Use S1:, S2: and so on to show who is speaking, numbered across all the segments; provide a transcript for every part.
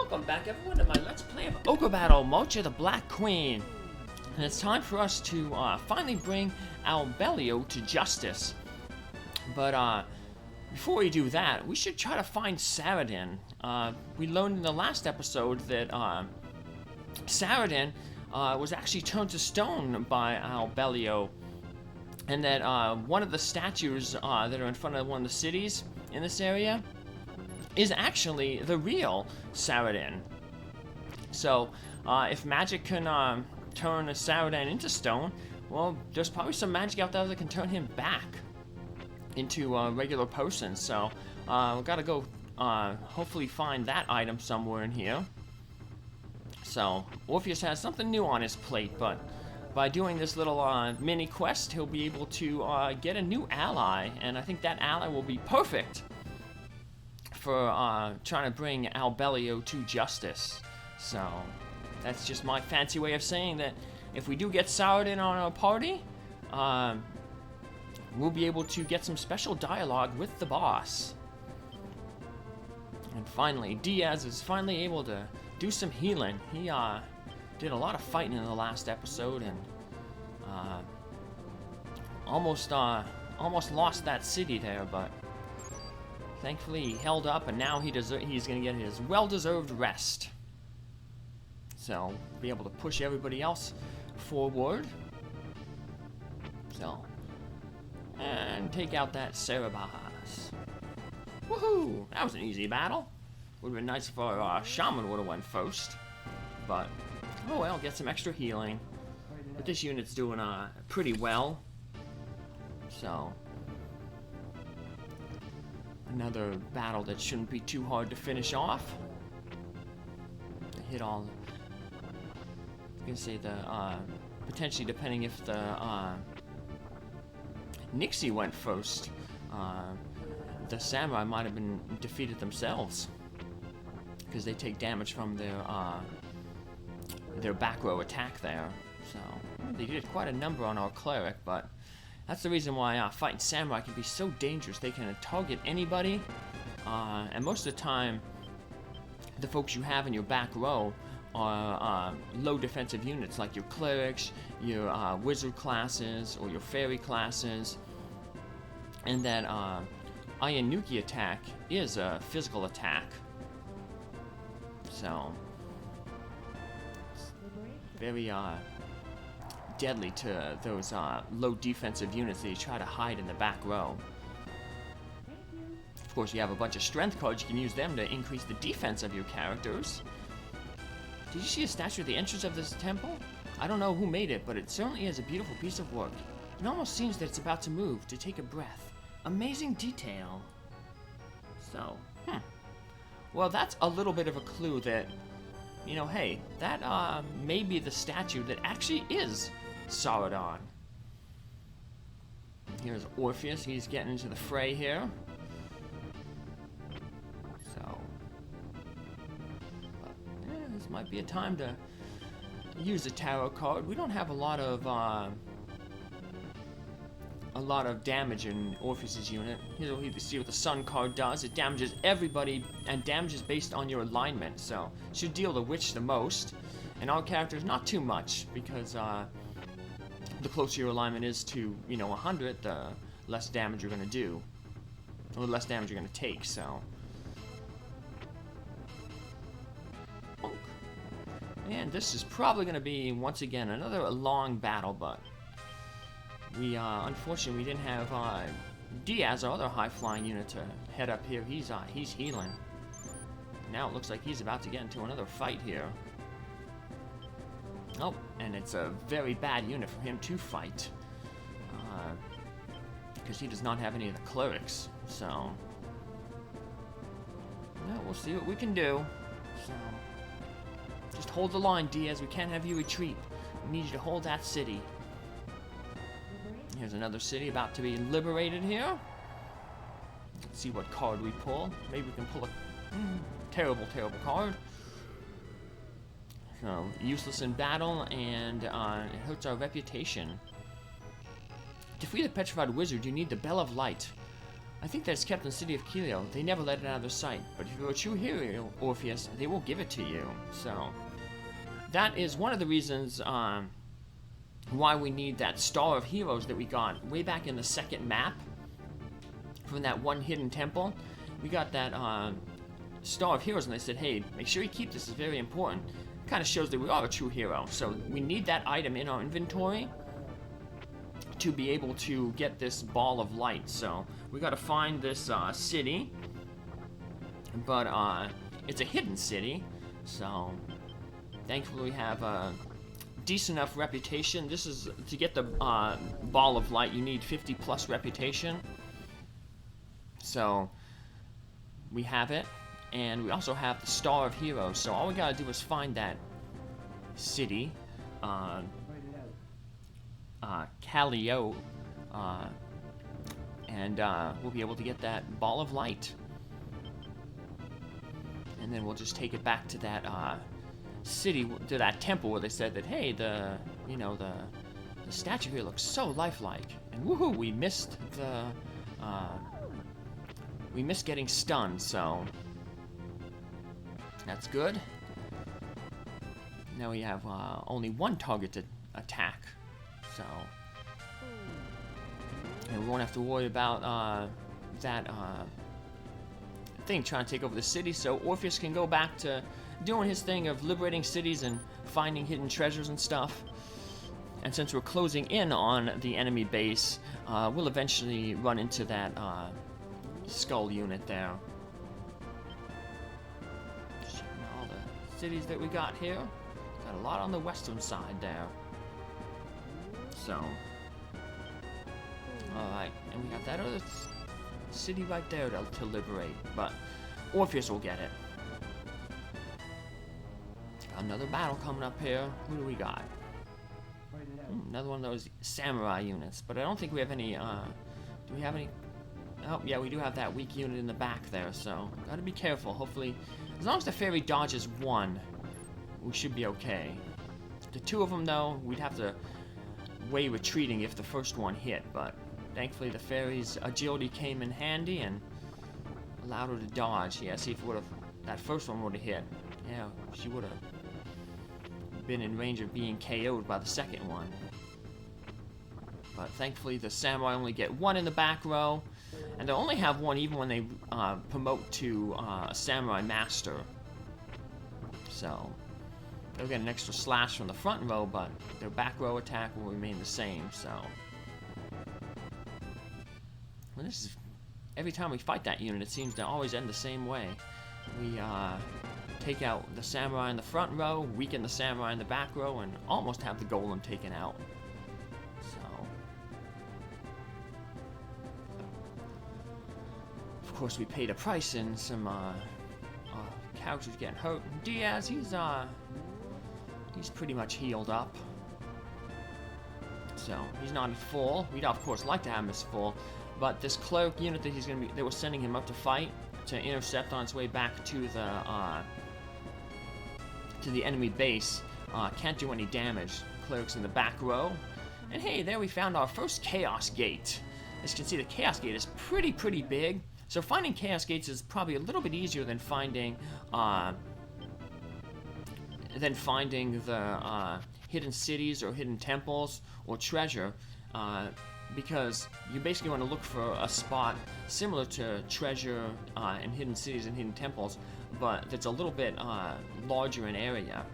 S1: Welcome back everyone to my Let's Play of Ogre Battle, March of the Black Queen. And it's time for us to finally bring Albelio to justice. But before we do that, we should try to find Saradin. We learned in the last episode that Saradin was actually turned to stone by Albelio. And that one of the statues that are in front of one of the cities in this area is actually the real Saradin. So, if magic can turn a Saradin into stone, well, there's probably some magic out there that can turn him back into a regular person. So, we've got to go hopefully find that item somewhere in here. So, Orpheus has something new on his plate, but by doing this little mini quest, he'll be able to get a new ally, and I think that ally will be perfect for trying to bring Albelio to justice. So that's just my fancy way of saying that if we do get Saradin on our party, we'll be able to get some special dialogue with the boss. And finally, Diaz is finally able to do some healing. He did a lot of fighting in the last episode and almost lost that city there, but thankfully he held up, and now he's going to get his well-deserved rest. So, be able to push everybody else forward. So, and take out that Cerebas. Woohoo! That was an easy battle. Would have been nice if our shaman would have went first. But, oh well, get some extra healing. But this unit's doing pretty well. So, another battle that shouldn't be too hard to finish off. To hit all. I was gonna say potentially depending if the Nixie went first, the samurai might have been defeated themselves because they take damage from their back row attack there. So they did quite a number on our cleric, but that's the reason why fighting samurai can be so dangerous. They can target anybody, and most of the time, the folks you have in your back row are low defensive units, like your clerics, your wizard classes, or your fairy classes. And that Iron Nuki attack is a physical attack. So, very deadly to those low defensive units that you try to hide in the back row. Of course, you have a bunch of strength cards. You can use them to increase the defense of your characters. Did you see a statue at the entrance of this temple? I don't know who made it, but it certainly is a beautiful piece of work. It almost seems that it's about to move, to take a breath. Amazing detail. So, well, that's a little bit of a clue that, you know, hey, that may be the statue that actually is Saradin. Here's Orpheus. He's getting into the fray here. So, this might be a time to use a tarot card. We don't have a lot of damage in Orpheus's unit. Here we'll see what the Sun card does. It damages everybody and damages based on your alignment. So should deal the witch the most, and our characters not too much, because the closer your alignment is to 100, the less damage you're going to do, or the less damage you're going to take. So. And this is probably going to be, once again, another long battle, but we, unfortunately, we didn't have Diaz, our other high-flying unit, to head up here. He's healing. Now it looks like he's about to get into another fight here. Oh, and it's a very bad unit for him to fight, because he does not have any of the clerics. So, yeah, we'll see what we can do. So, just hold the line, Diaz. We can't have you retreat. We need you to hold that city. Here's another city about to be liberated here. Let's see what card we pull. Maybe we can pull a terrible, terrible card. So, useless in battle, and it hurts our reputation. To free the petrified wizard, you need the Bell of Light. I think that's kept in the city of Kelio. They never let it out of their sight. But if you're a true hero, Orpheus, they will give it to you. So, that is one of the reasons why we need that Star of Heroes that we got way back in the second map. From that one hidden temple. We got that Star of Heroes, and they said, hey, make sure you keep this, it's very important. Kind of shows that we are a true hero. So, we need that item in our inventory to be able to get this ball of light. So we got to find this city, but it's a hidden city, so thankfully we have a decent enough reputation. This is to get the ball of light, you need 50 plus reputation, so we have it. And we also have the Star of Heroes, so all we gotta do is find that city, Calio, and we'll be able to get that ball of light. And then we'll just take it back to that city, to that temple where they said that, hey, the statue here looks so lifelike. And woohoo, we missed getting stunned, so that's good. Now we have only one target to attack. So, and we won't have to worry about that thing trying to take over the city, so Orpheus can go back to doing his thing of liberating cities and finding hidden treasures and stuff. And since we're closing in on the enemy base, we'll eventually run into that skull unit there. Checking all the cities that we got here. Got a lot on the western side there. So, alright, and we got that other city right there to liberate, but Orpheus will get it. Another battle coming up here. Who do we got? Another one of those samurai units, but I don't think we have any, do we have any? Oh, yeah, we do have that weak unit in the back there, so gotta be careful. Hopefully, as long as the fairy dodges one, we should be okay. The two of them, though, we'd have to way retreating if the first one hit, but thankfully the fairy's agility came in handy and allowed her to dodge. Yeah, see if that first one would have hit. Yeah, she would have been in range of being KO'd by the second one. But thankfully the samurai only get one in the back row, and they'll only have one even when they promote to a samurai master. So they'll get an extra slash from the front row, but their back row attack will remain the same, so. Well, this is, every time we fight that unit, it seems to always end the same way. We take out the samurai in the front row, weaken the samurai in the back row, and almost have the golem taken out. So. Of course, we paid a price in some characters getting hurt. Diaz, he's pretty much healed up. So, he's not at full. We'd of course like to have him as full, but this cleric unit that they were sending him up to fight, to intercept on its way back to the enemy base, can't do any damage. Cleric's in the back row. And hey, there we found our first Chaos Gate. As you can see, the Chaos Gate is pretty big. So finding Chaos Gates is probably a little bit easier than finding the hidden cities or hidden temples or treasure, because you basically want to look for a spot similar to treasure and hidden cities and hidden temples, but that's a little bit larger in area.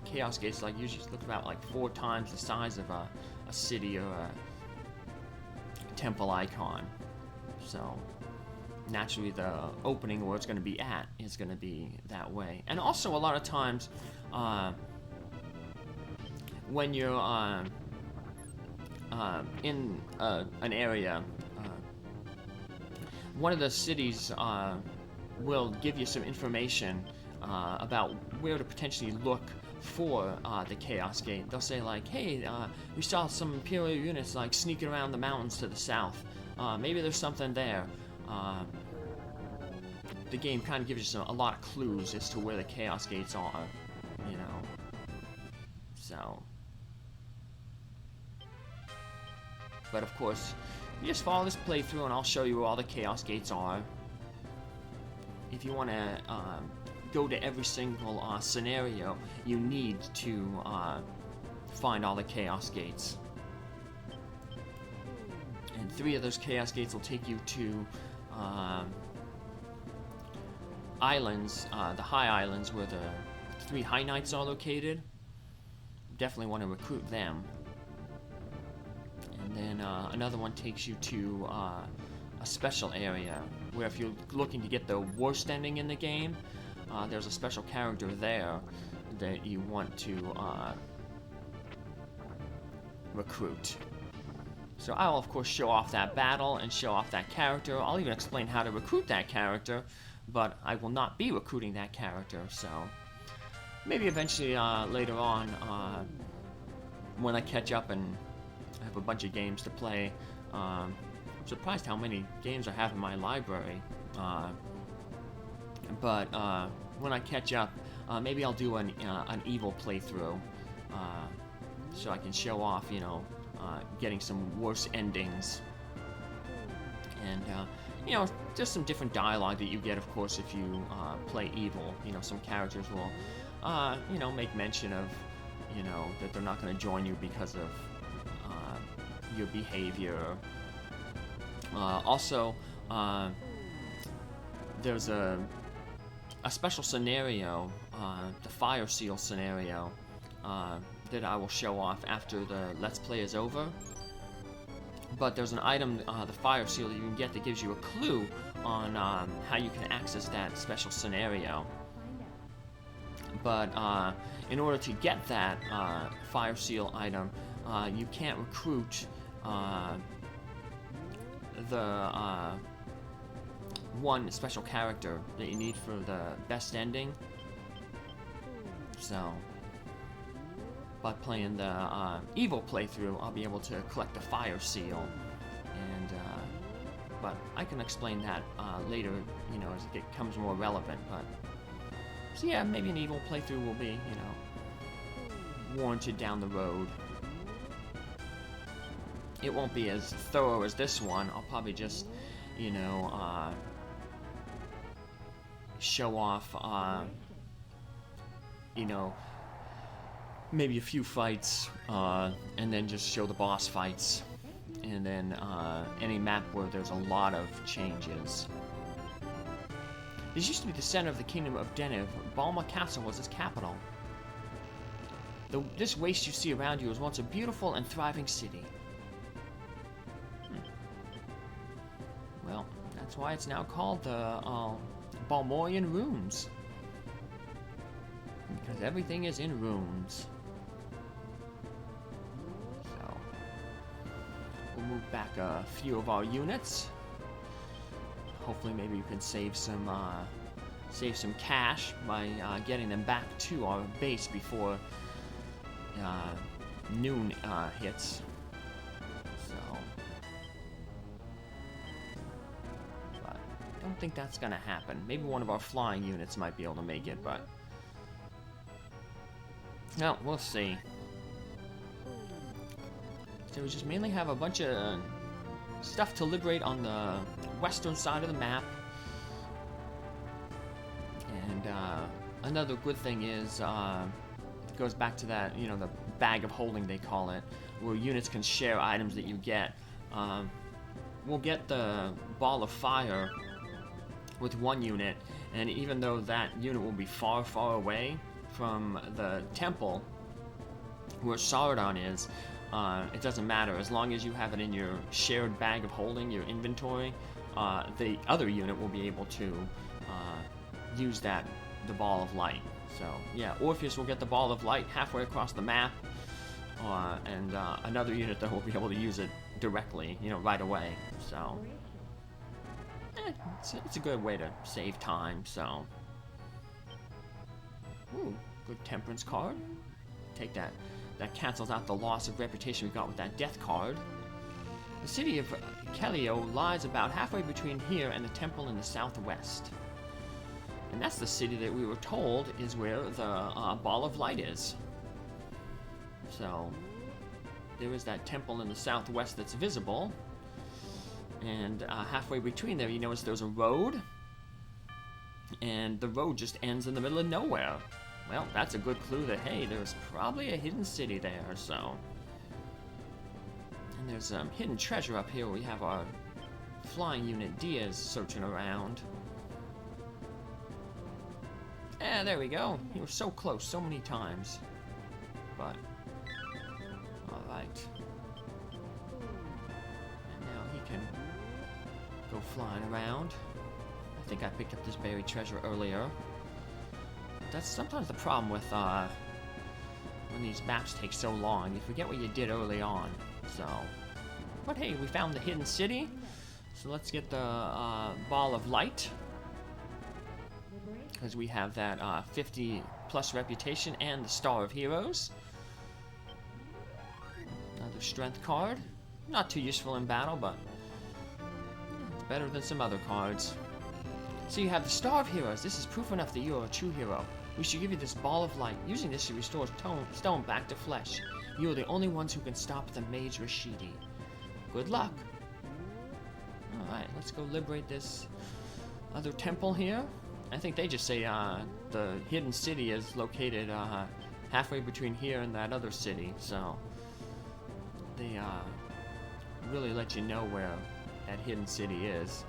S1: Chaos Gates usually look about 4 times the size of a city or a temple icon. So naturally the opening where it's going to be at is going to be that way. And also a lot of times when you're in an area, one of the cities will give you some information about where to potentially look for the Chaos Gate. They'll say hey, we saw some Imperial units sneaking around the mountains to the south. Maybe there's something there. The game kind of gives you a lot of clues as to where the Chaos Gates are, you know. So, but of course, You just follow this playthrough and I'll show you where all the Chaos Gates are. If you want to go to every single scenario, you need to find all the Chaos Gates. And 3 of those Chaos Gates will take you to islands, the High Islands, where the 3 High Knights are located. Definitely want to recruit them. And then another one takes you to a special area, where if you're looking to get the worst ending in the game, there's a special character there that you want to recruit. So I'll of course show off that battle and show off that character. I'll even explain how to recruit that character, but I will not be recruiting that character, so maybe eventually later on, when I catch up and I have a bunch of games to play. I'm surprised how many games I have in my library, but when I catch up, maybe I'll do an evil playthrough, so I can show off, you know, getting some worse endings. And you know, there's some different dialogue that you get, of course, if you play evil. You know, some characters will, you know, make mention of, you know, that they're not going to join you because of your behavior. Also, there's a special scenario, the Fire Seal scenario, that I will show off after the Let's Play is over. But there's an item, the Fire Seal, that you can get that gives you a clue on how you can access that special scenario. But in order to get that Fire Seal item, you can't recruit the one special character that you need for the best ending. So, by playing the evil playthrough, I'll be able to collect the Fire Seal, and but I can explain that later, you know, as it becomes more relevant. But so yeah, maybe an evil playthrough will be, you know, warranted down the road. It won't be as thorough as this one. I'll probably just, you know, show off, you know, maybe a few fights, and then just show the boss fights, and then any map where there's a lot of changes. This used to be the center of the kingdom of Deniv. Balma Castle was its capital. This waste you see around you was once a beautiful and thriving city. Well, that's why it's now called the Balmorian Ruins. Because everything is in ruins. So, we'll move back a few of our units. Hopefully maybe you can save some cash by getting them back to our base before noon hits. So, but I don't think that's gonna happen. Maybe one of our flying units might be able to make it, but no, we'll see. So we just mainly have a bunch of stuff to liberate on the western side of the map. And another good thing is, it goes back to that, you know, the bag of holding they call it, where units can share items that you get. We'll get the ball of fire with one unit, and even though that unit will be far, far away from the temple where Saradin is, it doesn't matter. As long as you have it in your shared bag of holding, your inventory, the other unit will be able to use the ball of light. So yeah, Orpheus will get the ball of light halfway across the map, and another unit that will be able to use it directly, you know, right away. So it's a good way to save time. So, ooh, good temperance card. Take that. That cancels out the loss of reputation we got with that death card. The city of Kellio lies about halfway between here and the temple in the southwest. And that's the city that we were told is where the ball of light is. So, there is that temple in the southwest that's visible. And halfway between there, you notice there's a road. And the road just ends in the middle of nowhere. Well, that's a good clue that, hey, there's probably a hidden city there, so. And there's hidden treasure up here. We have our flying unit Diaz searching around. Yeah, there we go. He was so close so many times. But, alright. And now he can go flying around. I think I picked up this buried treasure earlier. That's sometimes the problem with when these maps take so long. You forget what you did early on. So, but hey, we found the hidden city. So let's get the ball of light, because we have that 50 plus reputation and the Star of Heroes. Another strength card. Not too useful in battle, but it's better than some other cards. So you have the Star of Heroes. This is proof enough that you are a true hero. We should give you this ball of light. Using this to restore stone back to flesh. You are the only ones who can stop the Mage Rashidi. Good luck. Alright, let's go liberate this other temple here. I think they just say the hidden city is located halfway between here and that other city. So they really let you know where that hidden city is.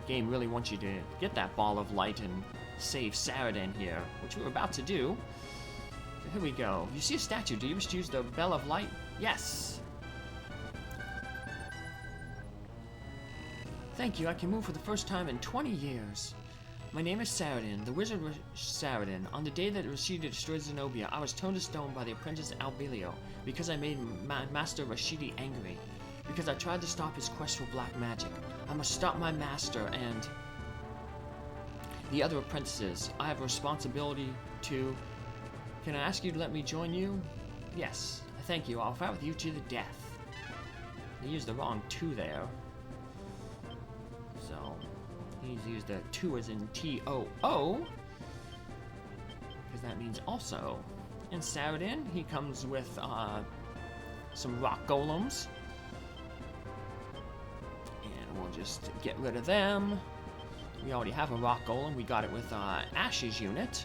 S1: Game really wants you to get that ball of light and save Saradin here, which we're about to do. So here we go. If you see a statue, do you wish to use the Bell of Light? Yes! Thank you, I can move for the first time in 20 years. My name is Saradin, the wizard Saradin. On the day that Rashidi destroyed Zenobia, I was turned to stone by the apprentice Albelio because I made Master Rashidi angry. Because I tried to stop his quest for black magic. I must stop my master and the other apprentices. I have a responsibility to... Can I ask you to let me join you? Yes. Thank you. I'll fight with you to the death. They used the wrong 2 there. So, he's used a 2 as in T-O-O. Because that means also. And Saradin, he comes with some rock golems. We'll just get rid of them. We already have a rock golem. We got it with Ash's unit.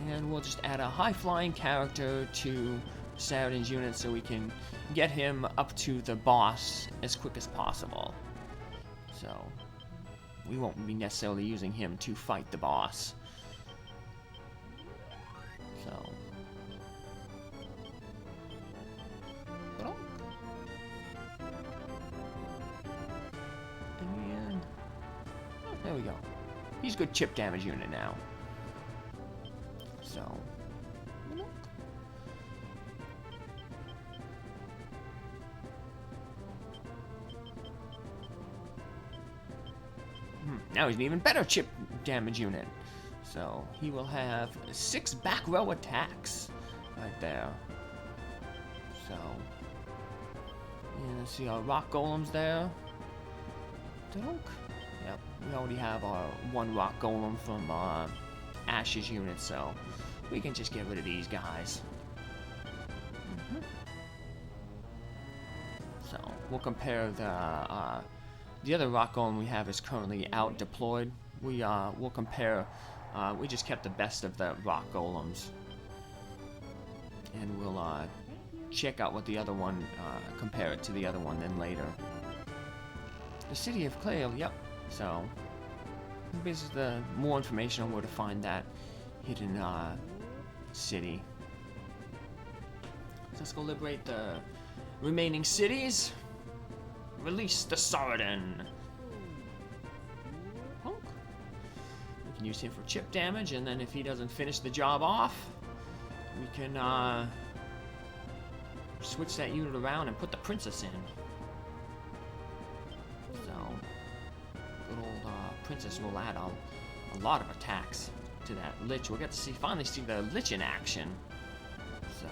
S1: And we'll just add a high-flying character to Saradin's unit so we can get him up to the boss as quick as possible. So, we won't be necessarily using him to fight the boss. So... There we go. He's a good chip damage unit now. So. Now he's an even better chip damage unit. So he will have 6 back row attacks right there. So. And let's see our rock golems there. Donk. Yep, we already have our 1 rock golem from Ash's unit, so we can just get rid of these guys. So we'll compare the other rock golem we have is currently out deployed. We'll compare. We just kept the best of the rock golems, and we'll check out what the other one, compare it to the other one then later. The city of Clay. Yep. So, this is the more information on where to find that hidden city. So let's go liberate the remaining cities. Release the Saradin. Honk. We can use him for chip damage, and then if he doesn't finish the job off, we can switch that unit around and put the princess in. Princess will add a lot of attacks to that Lich. We'll get to finally see the Lich in action. So,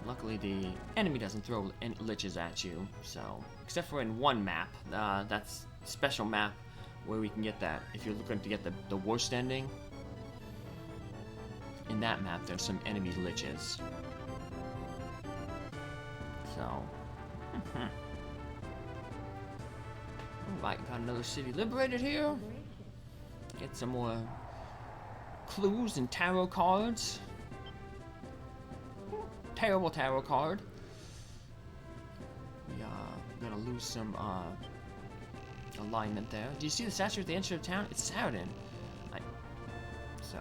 S1: luckily the enemy doesn't throw any Liches at you. So, except for in one map, that's special map where we can get that. If you're looking to get the worst ending, in that map there's some enemy Liches. So, alright, got another city liberated here. Get some more clues and tarot cards. Terrible tarot card. We're gonna lose some alignment there. Do you see the statue at the entrance of town? It's Saradin. So,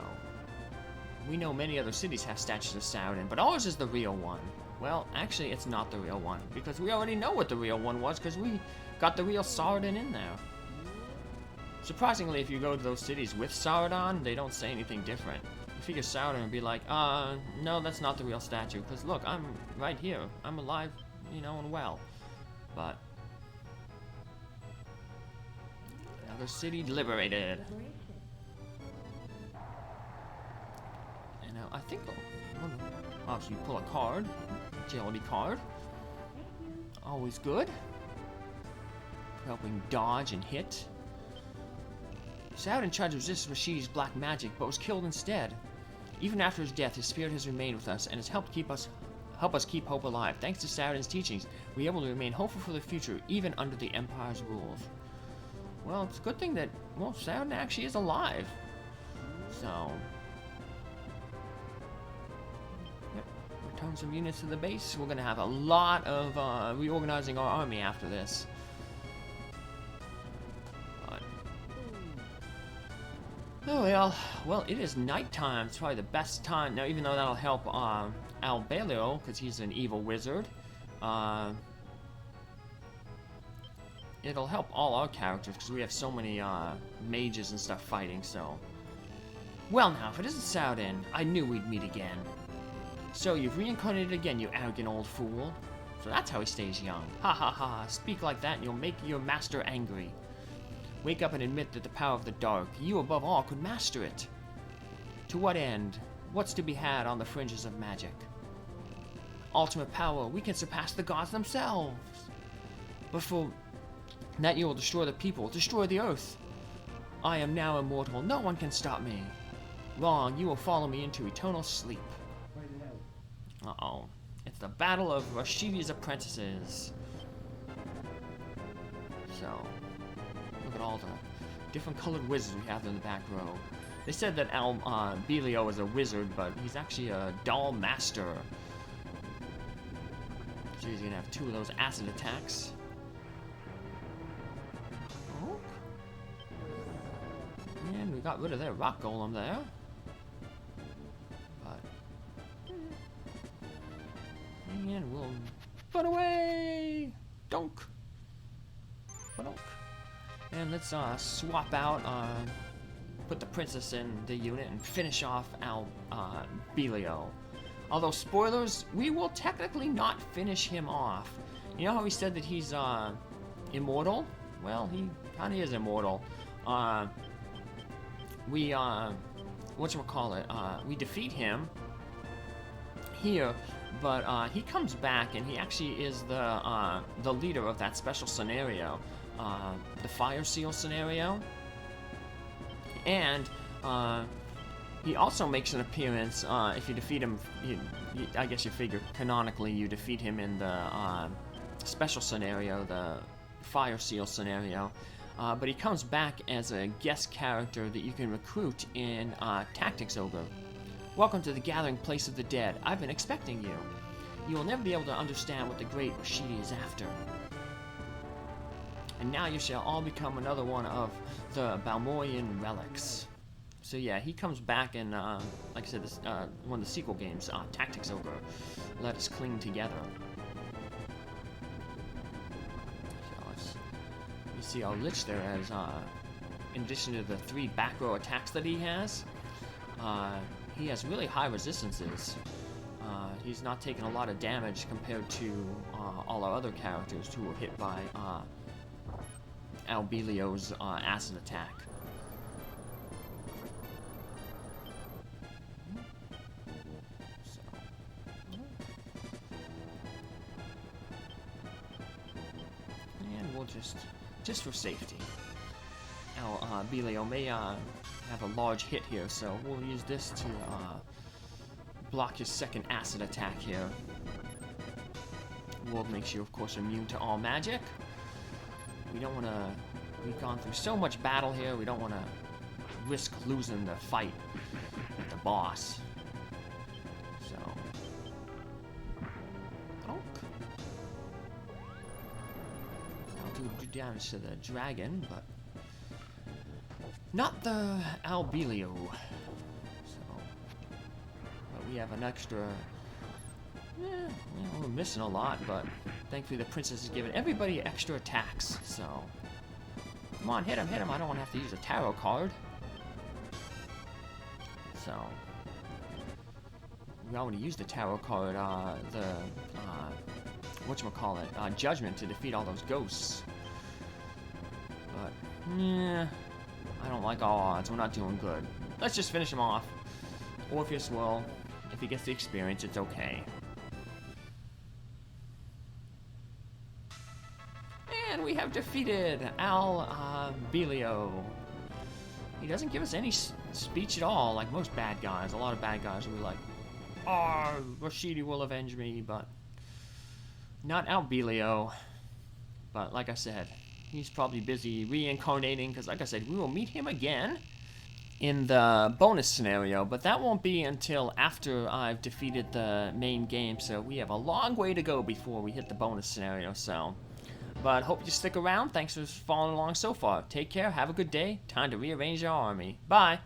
S1: we know many other cities have statues of Saradin, but ours is the real one. Well, actually, it's not the real one, because we already know what the real one was, because we got the real Saradin in there. Surprisingly, if you go to those cities with Saradin, they don't say anything different. You figure Saradin would be like, no, that's not the real statue, because look, I'm right here. I'm alive, you know, and well. But another city liberated. And now I think obviously you pull a card, agility card. Always good. Helping dodge and hit. Saradin tried to resist Rashidi's black magic, but was killed instead. Even after his death, his spirit has remained with us and has helped us keep hope alive. Thanks to Saradin's teachings, we're able to remain hopeful for the future, even under the Empire's rules. Well, it's a good thing that, well, Saradin actually is alive. So, yep, return some units to the base. We're gonna have a lot of reorganizing our army after this. Oh well, it is nighttime. It's probably the best time. Now, even though that'll help Albelio, because he's an evil wizard, it'll help all our characters, because we have so many mages and stuff fighting, so. Well now, if it isn't Saradin, I knew we'd meet again. So, you've reincarnated again, you arrogant old fool. So that's how he stays young. Ha ha ha, speak like that and you'll make your master angry. Wake up and admit that the power of the dark, you above all, could master it. To what end? What's to be had on the fringes of magic? Ultimate power, we can surpass the gods themselves. But for that you will destroy the people, destroy the earth. I am now immortal, no one can stop me. Wrong, you will follow me into eternal sleep. Uh-oh. It's the battle of Rashidi's apprentices. So, look at all the different colored wizards we have in the back row. They said that Belio is a wizard, but he's actually a doll master. So he's gonna have 2 of those acid attacks. Oh. And we got rid of their rock golem there. But and we'll put away Donk. Donk. And let's swap out, put the princess in the unit and finish off Belio. Although, spoilers, we will technically not finish him off. You know how he said that he's immortal? Well, he kind of is immortal. We defeat him here, but he comes back and he actually is the leader of that special scenario. The Fire Seal scenario, and he also makes an appearance if you defeat him. I guess you figure canonically you defeat him in the special scenario, the Fire Seal scenario, but he comes back as a guest character that you can recruit in Tactics Ogre. Welcome to the gathering place of the dead. I've been expecting you. You will never be able to understand what the great Rashidi is after. And now you shall all become another one of the Balmorian relics. So yeah, he comes back in, like I said, this, one of the sequel games, Tactics Ogre. Let us cling together. So you see our Lich there as, in addition to the 3 back row attacks that he has really high resistances. He's not taking a lot of damage compared to all our other characters who were hit by Albelio's acid attack. So. And we'll just for safety. Belio may have a large hit here, so we'll use this to block his second acid attack here. world makes you, of course, immune to all magic. We don't want to... We've gone through so much battle here, we don't want to risk losing the fight with the boss. So... I'll do damage to the dragon, but... not the Albelio. So... But we have an extra... we're missing a lot, but thankfully the princess has given everybody extra attacks, so... Come on, hit him, hit him. I don't want to have to use a tarot card. So... We want to use the tarot card, whatchamacallit, Judgment to defeat all those ghosts. But, yeah... I don't like all odds. We're not doing good. Let's just finish him off. Orpheus will. If he gets the experience, it's okay. And we have defeated Albelio. He doesn't give us any speech at all, like most bad guys. A lot of bad guys will be like, "Oh, Rashidi will avenge me," but not Albelio. But like I said, he's probably busy reincarnating, because like I said, we will meet him again in the bonus scenario, but that won't be until after I've defeated the main game, so we have a long way to go before we hit the bonus scenario, so... But hope you stick around. Thanks for following along so far. Take care, have a good day. Time to rearrange our army. Bye!